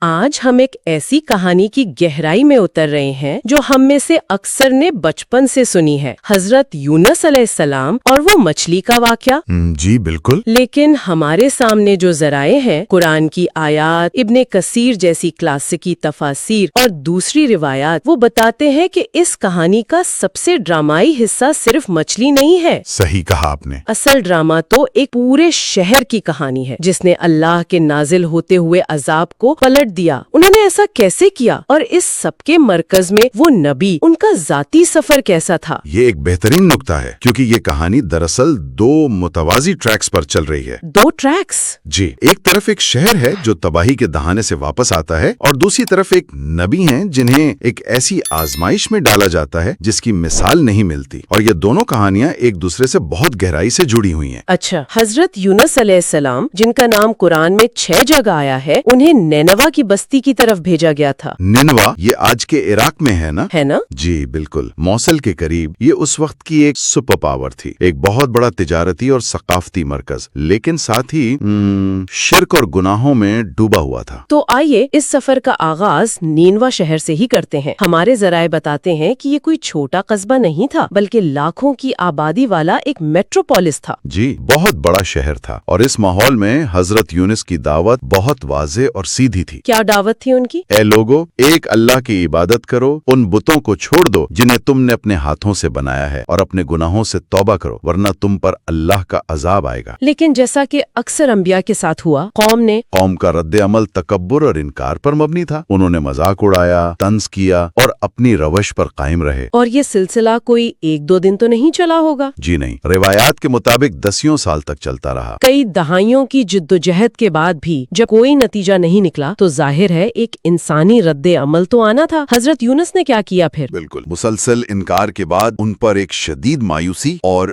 آج ہم ایک ایسی کہانی کی گہرائی میں اتر رہے ہیں جو ہم میں سے اکثر نے بچپن سے سنی ہے، حضرت یونس علیہ السلام اور وہ مچھلی کا واقعہ۔ جی بالکل۔ لیکن ہمارے سامنے جو ذرائع ہیں، قرآن کی آیات، ابن کثیر جیسی کلاسیکی تفاسیر اور دوسری روایات، وہ بتاتے ہیں کہ اس کہانی کا سب سے ڈرامائی حصہ صرف مچھلی نہیں ہے۔ صحیح کہا آپ نے۔ اصل ڈرامہ تو ایک پورے شہر کی کہانی ہے جس نے اللہ کے نازل ہوتے ہوئے عذاب کو پلٹ دیا۔ انہوں نے ایسا کیسے کیا؟ اور اس سب کے مرکز میں وہ نبی، ان کا ذاتی سفر کیسا تھا؟ یہ ایک بہترین نکتہ ہے کیونکہ یہ کہانی دراصل دو متوازی ٹریکس پر چل رہی ہے۔ دو ٹریکس؟ جی، ایک طرف ایک شہر ہے جو تباہی کے دہانے سے واپس آتا ہے، اور دوسری طرف ایک نبی ہیں جنہیں ایک ایسی آزمائش میں ڈالا جاتا ہے جس کی مثال نہیں ملتی، اور یہ دونوں کہانیاں ایک دوسرے سے بہت گہرائی سے جڑی ہوئی ہیں۔ اچھا، حضرت یونس علیہ السلام جن کا نام قرآن میں 6 جگہ آیا ہے، انہیں نینوا کی بستی کی طرف بھیجا گیا تھا۔ نینوا یہ آج کے عراق میں ہے نا؟ ہے نا؟ جی بالکل، موصل کے قریب۔ یہ اس وقت کی ایک سپر پاور تھی، ایک بہت بڑا تجارتی اور ثقافتی مرکز، لیکن ساتھ ہی شرک اور گناہوں میں ڈوبا ہوا تھا۔ تو آئیے اس سفر کا آغاز نینوا شہر سے ہی کرتے ہیں۔ ہمارے ذرائع بتاتے ہیں کہ یہ کوئی چھوٹا قصبہ نہیں تھا، بلکہ لاکھوں کی آبادی والا ایک میٹروپولس تھا۔ جی، بہت بڑا شہر تھا، اور اس ماحول میں حضرت یونس کی دعوت بہت واضح اور سیدھی تھی۔ کیا دعوت تھی ان کی؟ اے لوگو، ایک اللہ کی عبادت کرو، ان بتوں کو چھوڑ دو جنہیں تم نے اپنے ہاتھوں سے بنایا ہے، اور اپنے گناہوں سے توبہ کرو، ورنہ تم پر اللہ کا عذاب آئے گا۔ لیکن جیسا کہ اکثر انبیاء کے ساتھ ہوا، قوم کا رد عمل تکبر اور انکار پر مبنی تھا۔ انہوں نے مذاق اڑایا، طنز کیا، اور اپنی روش پر قائم رہے۔ اور یہ سلسلہ کوئی 1-2 دن تو نہیں چلا ہوگا؟ جی نہیں، روایات کے مطابق 10 سال تک چلتا رہا۔ کئی دہائیوں کی جدوجہد کے بعد بھی جب کوئی نتیجہ نہیں نکلا تو ظاہر ہے ایک انسانی رد عمل تو آنا تھا۔ حضرت یونس نے کیا کیا پھر؟ بالکل، مسلسل انکار کے بعد ان پر ایک شدید مایوسی اور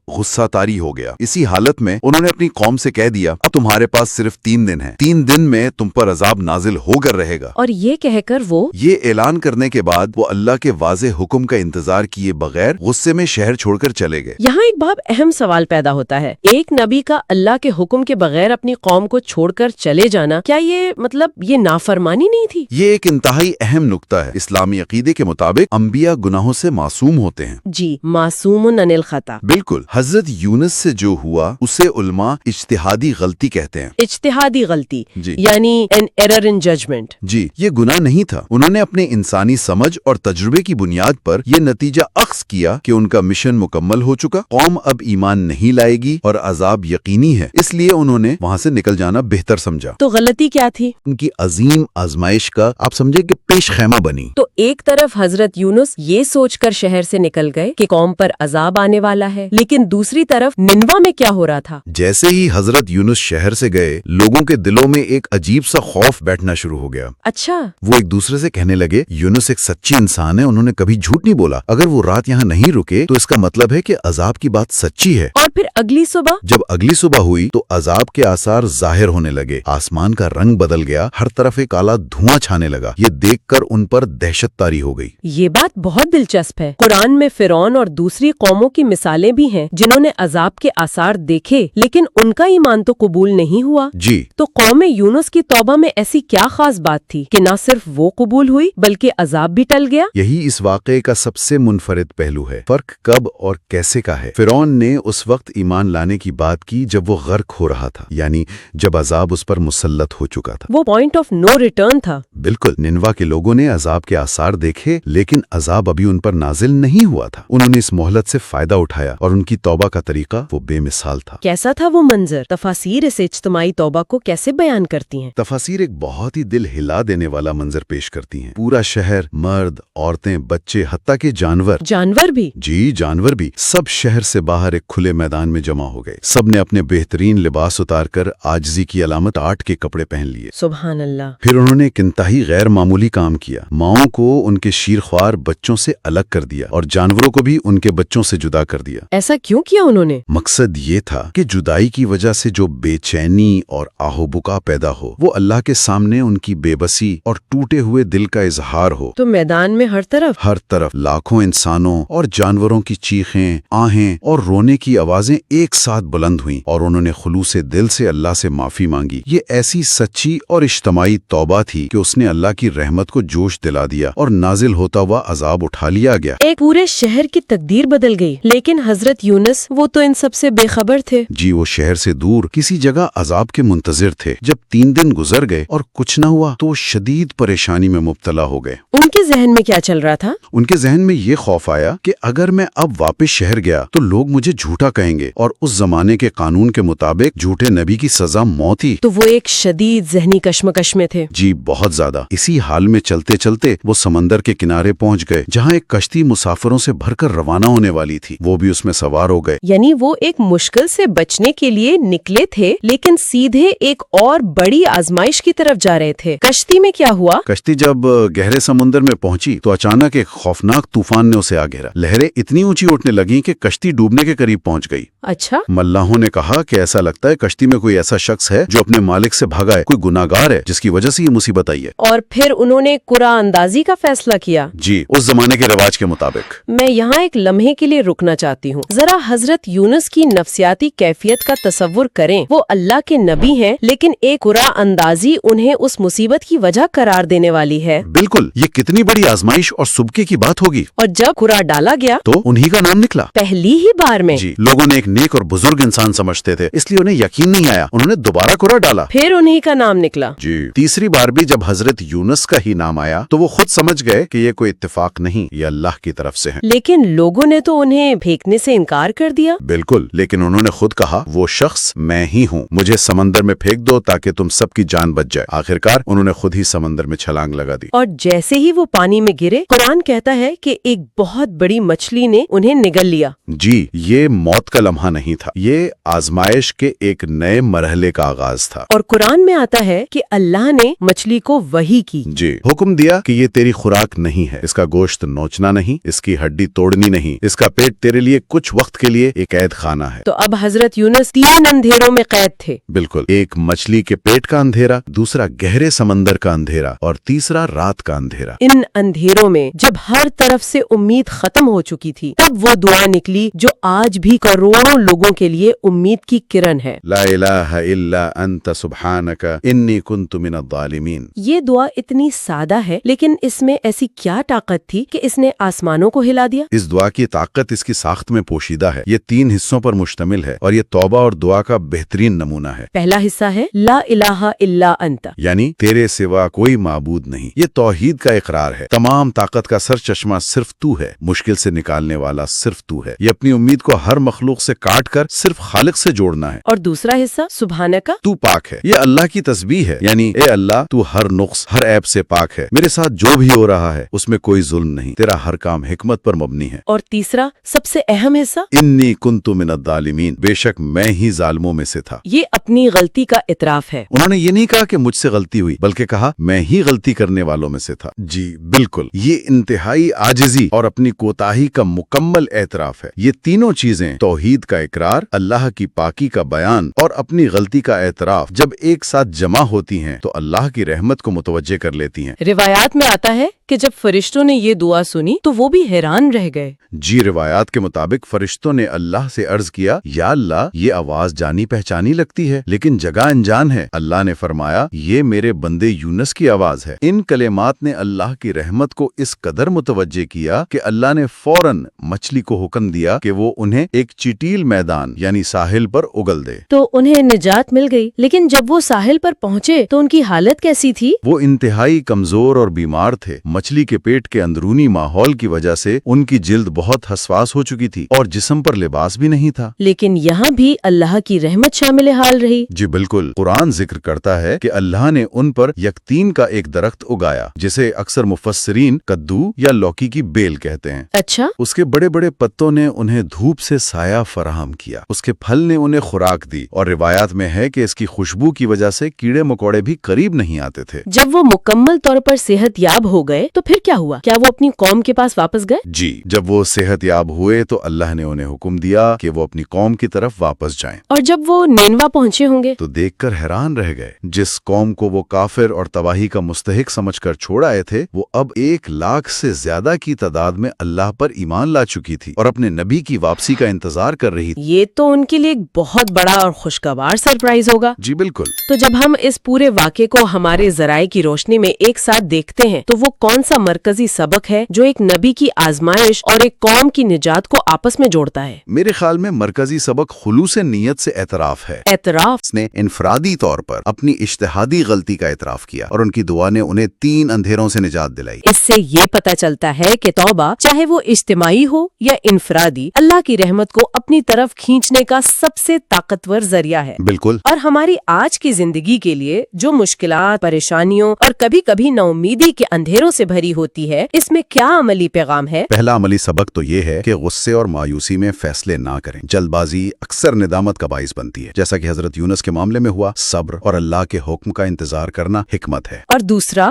غصہ طاری ہو گیا۔ اسی حالت میں انہوں نے اپنی قوم سے کہہ دیا، اب تمہارے پاس صرف 3 دن ہیں، 3 دن میں تم پر عذاب نازل ہو کر رہے گا۔ اور یہ کہہ کر یہ اعلان کرنے کے بعد وہ اللہ کے واضح حکم کا انتظار کیے بغیر غصے میں شہر چھوڑ کر چلے گئے۔ یہاں ایک باب اہم سوال پیدا ہوتا ہے، ایک نبی کا اللہ کے حکم کے بغیر اپنی قوم کو چھوڑ کر چلے جانا، کیا یہ نافرمانی نہیں تھی؟ یہ ایک انتہائی اہم نکتہ ہے۔ اسلامی عقیدے کے مطابق انبیاء گناہوں سے معصوم ہوتے ہیں۔ جی، معصوم عن الخطا۔ بالکل، حضرت یونس سے جو ہوا اسے علماء اجتہادی غلطی کہتے ہیں۔ اجتہادی غلطی جی، یعنی an error in judgment۔ جی، یہ گناہ نہیں تھا۔ انہوں نے اپنے انسانی سمجھ اور تجربے کی بنیاد پر یہ نتیجہ اخذ کیا کہ ان کا مشن مکمل ہو چکا، قوم اب ایمان نہیں لائے گی اور عذاب یقینی ہے، اس لیے انہوں نے وہاں سے نکل جانا بہتر سمجھا۔ تو غلطی کیا تھی؟ ان کی عظیم آزمائش کا آپ سمجھے کہ پیش خیمہ بنی۔ تو ایک طرف حضرت یونس یہ سوچ کر شہر سے نکل گئے کہ قوم پر عذاب آنے والا ہے، لیکن دوسری طرف نینوا میں کیا ہو رہا تھا؟ جیسے ہی حضرت یونس شہر سے گئے، لوگوں کے دلوں میں ایک عجیب سا خوف بیٹھنا شروع ہو گیا۔ اچھا، وہ ایک دوسرے سے کہنے لگے، یونس ایک سچی انسان ہے، انہوں نے کبھی جھوٹ نہیں بولا، اگر وہ رات یہاں نہیں رکے تو اس کا مطلب ہے کہ عذاب کی بات سچی ہے۔ اور پھر اگلی صبح؟ جب اگلی صبح ہوئی تو عذاب کے آثار ظاہر ہونے لگے، آسمان کا رنگ بدل گیا، ہر طرف ایک کالا دھواں چھانے لگا۔ یہ دیکھ کر ان پر دہشت طاری ہو گئی۔ یہ بات بہت دلچسپ ہے، قرآن میں فرعون اور دوسری قوموں کی مثالیں بھی ہیں جنہوں نے عذاب کے آثار دیکھے لیکن ان کا ایمان تو قبول نہیں ہوا۔ جی، تو قوم یونس کی توبہ میں ایسی کیا خاص بات تھی کہ نہ صرف وہ قبول ہوئی بلکہ عذاب بھی ٹل گیا؟ یہی اس واقعے کا سب سے منفرد پہلو ہے۔ فرق کب اور کیسے کا ہے۔ فرعون نے اس وقت ایمان لانے کی بات کی جب وہ غرق ہو رہا تھا، یعنی جب عذاب اس پر مسلط ہو چکا تھا۔ وہ پوائنٹ آف نو ریٹرن تھا۔ بالکل، نینوا کے لوگوں نے عذاب کے آثار دیکھے لیکن عذاب ابھی ان پر نازل نہیں ہوا تھا۔ انہوں نے اس مہلت سے فائدہ اٹھایا اور ان کی توبہ کا طریقہ وہ بے مثال تھا۔ کیسا تھا وہ منظر؟ تفاسیر اس اجتماعی توبہ کو کیسے بیان کرتی ہیں؟ تفاسیر ایک بہت ہی دل ہلا دینے والا منظر پیش کرتی ہیں۔ پورا شہر، مرد، عورتیں، بچے، حتیٰ کہ جانور بھی؟ جی، جانور بھی، سب شہر سے باہر ایک کھلے میدان میں جمع ہو گئے۔ سب نے اپنے بہترین لباس اتار کر عاجزی کی علامت 8 کے کپڑے پہن لیے۔ سبحان اللہ۔ پھر انہوں نے ایک انتہائی غیر معمولی کام کیا، ماؤں کو ان کے شیرخوار بچوں سے الگ کر دیا اور جانوروں کو بھی ان کے بچوں سے جدا کر دیا۔ ایسا کیوں کیا انہوں نے؟ مقصد یہ تھا کہ جدائی کی وجہ سے جو بے چینی اور آہو بکا پیدا ہو وہ اللہ کے سامنے ان کی بے بسی اور ٹوٹے ہوئے دل کا اظہار ہو۔ تو میدان میں ہر طرف لاکھوں انسانوں اور جانوروں کی چیخیں، آہیں اور رونے کی آوازیں ایک ساتھ بلند ہوئیں اور انہوں نے خلوص دل سے اللہ سے معافی مانگی۔ یہ ایسی سچی اور اجتماعی انتہائی توبہ تھی کہ اس نے اللہ کی رحمت کو جوش دلا دیا اور نازل ہوتا ہوا عذاب اٹھا لیا گیا۔ ایک پورے شہر کی تقدیر بدل گئی، لیکن حضرت یونس وہ تو ان سب سے بے خبر تھے۔ جی، وہ شہر سے دور کسی جگہ عذاب کے منتظر تھے۔ جب 3 دن گزر گئے اور کچھ نہ ہوا تو وہ شدید پریشانی میں مبتلا ہو گئے۔ ان کے ذہن میں کیا چل رہا تھا؟ ان کے ذہن میں یہ خوف آیا کہ اگر میں اب واپس شہر گیا تو لوگ مجھے جھوٹا کہیں گے، اور اس زمانے کے قانون کے مطابق جھوٹے نبی کی سزا موت ہی۔ تو وہ ایک شدید ذہنی کشمکش میں تھے۔ جی، بہت زیادہ۔ اسی حال میں چلتے چلتے وہ سمندر کے کنارے پہنچ گئے، جہاں ایک کشتی مسافروں سے بھر کر روانہ ہونے والی تھی۔ وہ بھی اس میں سوار ہو گئے۔ یعنی وہ ایک مشکل سے بچنے کے لیے نکلے تھے، لیکن سیدھے ایک اور بڑی آزمائش کی طرف جا رہے تھے۔ کشتی میں کیا ہوا؟ کشتی جب گہرے سمندر میں پہنچی تو اچانک ایک خوفناک طوفان نے اسے آ گھیرا۔ لہریں اتنی اونچی اٹھنے لگیں کہ کشتی ڈوبنے کے قریب پہنچ گئی۔ اچھا، ملاحوں نے کہا کہ ایسا لگتا ہے کشتی میں کوئی ایسا شخص ہے جو اپنے مالک سے بھاگا ہے، کوئی گناہگار ہے جس کی وجہ سے یہ مصیبت آئی ہے۔ اور پھر انہوں نے قرآن اندازی کا فیصلہ کیا۔ جی، اس زمانے کے رواج کے مطابق۔ میں یہاں ایک لمحے کے لیے رکنا چاہتی ہوں۔ ذرا حضرت یونس کی نفسیاتی کیفیت کا تصور کریں۔ وہ اللہ کے نبی ہیں، لیکن ایک قرآن اندازی انہیں اس مصیبت کی وجہ قرار دینے والی ہے۔ بالکل، یہ کتنی بڑی آزمائش اور سبکے کی بات ہوگی۔ اور جب قرآن ڈالا گیا تو انہی کا نام نکلا۔ پہلی ہی بار میں جی، لوگوں نے ایک نیک اور بزرگ انسان سمجھتے تھے، اس لیے انہیں یقین نہیں آیا۔ انہوں نے دوبارہ قرآن ڈالا، پھر انہی کا نام نکلا۔ جی، تیسری بار بھی جب حضرت یونس کا ہی نام آیا تو وہ خود سمجھ گئے کہ یہ کوئی اتفاق نہیں، یہ اللہ کی طرف سے ہے۔ لیکن لوگوں نے تو انہیں پھینکنے سے انکار کر دیا۔ بالکل، لیکن انہوں نے خود کہا وہ شخص میں ہی ہوں، مجھے سمندر میں پھینک دو تاکہ تم سب کی جان بچ جائے۔ آخرکار انہوں نے خود ہی سمندر میں چھلانگ لگا دی۔ اور جیسے ہی وہ پانی میں گرے، قرآن کہتا ہے کہ ایک بہت بڑی مچھلی نے انہیں نگل لیا۔ جی، یہ موت کا لمحہ نہیں تھا، یہ آزمائش کے ایک نئے مرحلے کا آغاز تھا۔ اور قرآن میں آتا ہے کہ اللہ نے مچھلی کو وحی کی۔ جی، حکم دیا کہ یہ تیری خوراک نہیں ہے، اس کا گوشت نوچنا نہیں، اس کی ہڈی توڑنی نہیں، اس کا پیٹ تیرے لیے کچھ وقت کے لیے ایک قید خانہ ہے۔ تو اب حضرت یونس 3 اندھیروں میں قید تھے۔ بالکل، ایک مچھلی کے پیٹ کا اندھیرا، دوسرا گہرے سمندر کا اندھیرا، اور تیسرا رات کا اندھیرا۔ ان اندھیروں میں جب ہر طرف سے امید ختم ہو چکی تھی، تب وہ دعا نکلی جو آج بھی کروڑوں لوگوں کے لیے امید کی کرن ہے۔ لا الہ الا انت سبحانک انی کنت من الظالمین۔ یہ دعا اتنی سادہ ہے، لیکن اس میں ایسی کیا طاقت تھی کہ اس نے آسمانوں کو ہلا دیا؟ اس دعا کی طاقت اس کی ساخت میں پوشیدہ ہے۔ یہ 3 حصوں پر مشتمل ہے اور یہ توبہ اور دعا کا بہترین نمونہ ہے۔ پہلا حصہ ہے لا الہ الا انت، یعنی تیرے سوا کوئی معبود نہیں۔ یہ توحید کا اقرار ہے، تمام طاقت کا سر چشمہ صرف تو ہے، مشکل سے نکالنے والا صرف تو ہے۔ یہ اپنی امید کو ہر مخلوق سے کاٹ کر صرف خالق سے جوڑنا ہے۔ اور دوسرا حصہ سبحانکا، تو پاک ہے، یہ اللہ کی تسبیح ہے، یعنی اے اللہ تو ہر نقص ہر عیب سے پاک ہے، میرے ساتھ جو بھی ہو رہا ہے اس میں کوئی ظلم نہیں، تیرا ہر کام حکمت پر مبنی ہے۔ اور تیسرا سب سے اہم حصہ انی کنت من الظالمین، بے شک میں ہی ظالموں میں سے تھا۔ یہ اپنی غلطی کا اعتراف ہے۔ انہوں نے یہ نہیں کہا کہ مجھ سے غلطی ہوئی، بلکہ کہا میں ہی غلطی کرنے والوں میں سے تھا۔ جی بالکل، یہ انتہائی عاجزی اور اپنی کوتاہی کا مکمل اعتراف ہے۔ یہ تینوں چیزیں، توحید کا اقرار، اللہ کی پاکی کا بیان اور اپنی غلطی کا اعتراف، جب ایک ساتھ جمع ہوتی ہیں تو اللہ کی رحمت کو متوجہ کر لیتی ہیں۔ روایات میں آتا ہے کہ جب فرشتوں نے یہ دعا سنی تو وہ بھی حیران رہ گئے۔ جی، روایات کے مطابق فرشتوں نے اللہ سے عرض کیا، یا اللہ یہ آواز جانی پہچانی لگتی ہے لیکن جگہ انجان ہے۔ اللہ نے فرمایا، یہ میرے بندے یونس کی آواز ہے۔ ان کلمات نے اللہ کی رحمت کو اس قدر متوجہ کیا کہ اللہ نے فوراً مچھلی کو حکم دیا کہ وہ انہیں ایک چٹیل میدان یعنی ساحل پر اگل دے۔ تو انہیں نجات مل گئی، لیکن جب وہ ساحل پر پہنچے تو ان کی حالت کیسی تھی؟ وہ انتہائی کمزور اور بیمار تھے۔ مچھلی کے پیٹ کے اندرونی ماحول کی وجہ سے ان کی جلد بہت حساس ہو چکی تھی اور جسم پر لباس بھی نہیں تھا۔ لیکن یہاں بھی اللہ کی رحمت شامل حال رہی۔ جی بالکل، قرآن ذکر کرتا ہے کہ اللہ نے ان پر یقطین کا ایک درخت اگایا، جسے اکثر مفسرین کدو یا لوکی کی بیل کہتے ہیں۔ اچھا، اس کے بڑے بڑے پتوں نے انہیں دھوپ سے سایہ فراہم کیا، اس کے پھل نے انہیں خوراک دی، اور روایات میں ہے کہ اس کی خوشبو کی وجہ سے کیڑے مکوڑے بھی قریب نہیں آتے تھے۔ جب وہ مکمل طور پر صحت یاب ہو گئے تو پھر کیا ہوا؟ کیا وہ اپنی قوم کے پاس واپس گئے؟ جی، جب وہ صحت یاب ہوئے تو اللہ نے انہیں حکم دیا کہ وہ اپنی قوم کی طرف واپس جائیں۔ اور جب وہ نینوا پہنچے ہوں گے تو دیکھ کر حیران رہ گئے، جس قوم کو وہ کافر اور تباہی کا مستحق سمجھ کر چھوڑ آئے تھے، وہ اب 1,00,000 سے زیادہ کی تعداد میں اللہ پر ایمان لا چکی تھی اور اپنے نبی کی واپسی کا انتظار کر رہی تھی۔ یہ تو ان کے لیے ایک بہت بڑا اور خوشگوار سرپرائز ہوگا۔ جی بالکل۔ تو جب ہم اس پورے واقعے واقعے کو ہمارے ذرائع کی روشنی میں ایک ساتھ دیکھتے ہیں تو وہ کون سا مرکزی سبق ہے جو ایک نبی کی آزمائش اور ایک قوم کی نجات کو آپس میں جوڑتا ہے؟ میرے خیال میں مرکزی سبق خلوص نیت سے اعتراف ہے۔ اعتراف؟ اس نے انفرادی طور پر اپنی اجتہادی غلطی کا اعتراف کیا اور ان کی دعا نے انہیں 3 اندھیروں سے نجات دلائی۔ اس سے یہ پتہ چلتا ہے کہ توبہ چاہے وہ اجتماعی ہو یا انفرادی، اللہ کی رحمت کو اپنی طرف کھینچنے کا سب سے طاقتور ذریعہ ہے۔ بالکل۔ اور ہماری آج کی زندگی کے لیے جو مشکلات، پریشانیوں اور کبھی کبھی نا امیدی کے اندھیروں سے بھری ہوتی ہے، اس میں کیا عملی پیغام ہے؟ پہلا عملی سبق تو یہ ہے کہ غصے اور مایوسی میں فیصلے نہ کریں۔ جلد بازی اکثر ندامت کا باعث بنتی ہے، جیسا کہ حضرت یونس کے معاملے میں ہوا۔ صبر اور اللہ کے حکم کا انتظار کرنا حکمت ہے۔ اور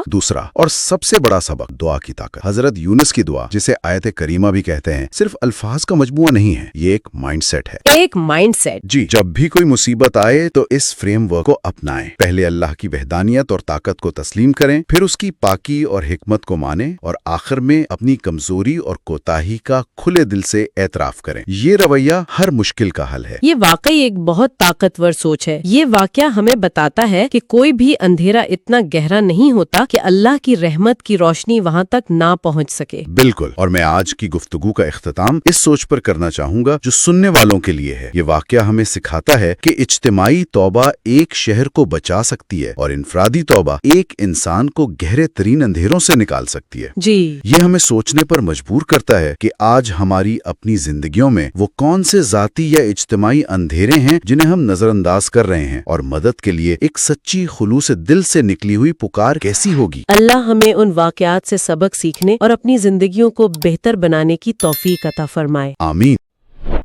دوسرا اور سب سے بڑا سبق دعا کی طاقت۔ حضرت یونس کی دعا، جسے آیت کریمہ بھی کہتے ہیں، صرف الفاظ کا مجموعہ نہیں ہے، یہ ایک مائنڈ سیٹ ہے۔ ایک مائنڈ سیٹ؟ جی، جب بھی کوئی مصیبت آئے تو اس فریم ورک کو اپنائیں۔ پہلے اللہ کی وحدانیت اور طاقت کو تسلیم کریں، پھر اس کی پاکی اور حکمت کو مانیں، اور آخر میں اپنی کمزوری اور کوتاہی کا کھلے دل سے اعتراف کریں۔ یہ رویہ ہر مشکل کا حل ہے۔ یہ واقعی ایک بہت طاقتور سوچ ہے۔ یہ واقعہ ہمیں بتاتا ہے کہ کوئی بھی اندھیرا اتنا گہرا نہیں ہوتا کہ اللہ کی رحمت کی روشنی وہاں تک نہ پہنچ سکے۔ بالکل۔ اور میں آج کی گفتگو کا اختتام اس سوچ پر کرنا چاہوں گا جو سننے والوں کے لیے ہے۔ یہ واقعہ ہمیں سکھاتا ہے کہ اجتماعی توبہ ایک شہر کو بچا سکتی ہے اور انفرادی توبہ ایک انسان کو گہرے ترین اندھیروں سے نکال سکتی ہے۔ جی، یہ ہمیں سوچنے پر مجبور کرتا ہے کہ آج ہماری اپنی زندگیوں میں وہ کون سے ذاتی یا اجتماعی اندھیرے ہیں جنہیں ہم نظر انداز کر رہے ہیں، اور مدد کے لیے ایک سچی خلوص دل سے نکلی ہوئی پکار کیسی ہوگی۔ اللہ ہمیں ان واقعات سے سبق سیکھنے اور اپنی زندگیوں کو بہتر بنانے کی توفیق عطا فرمائے۔ آمین۔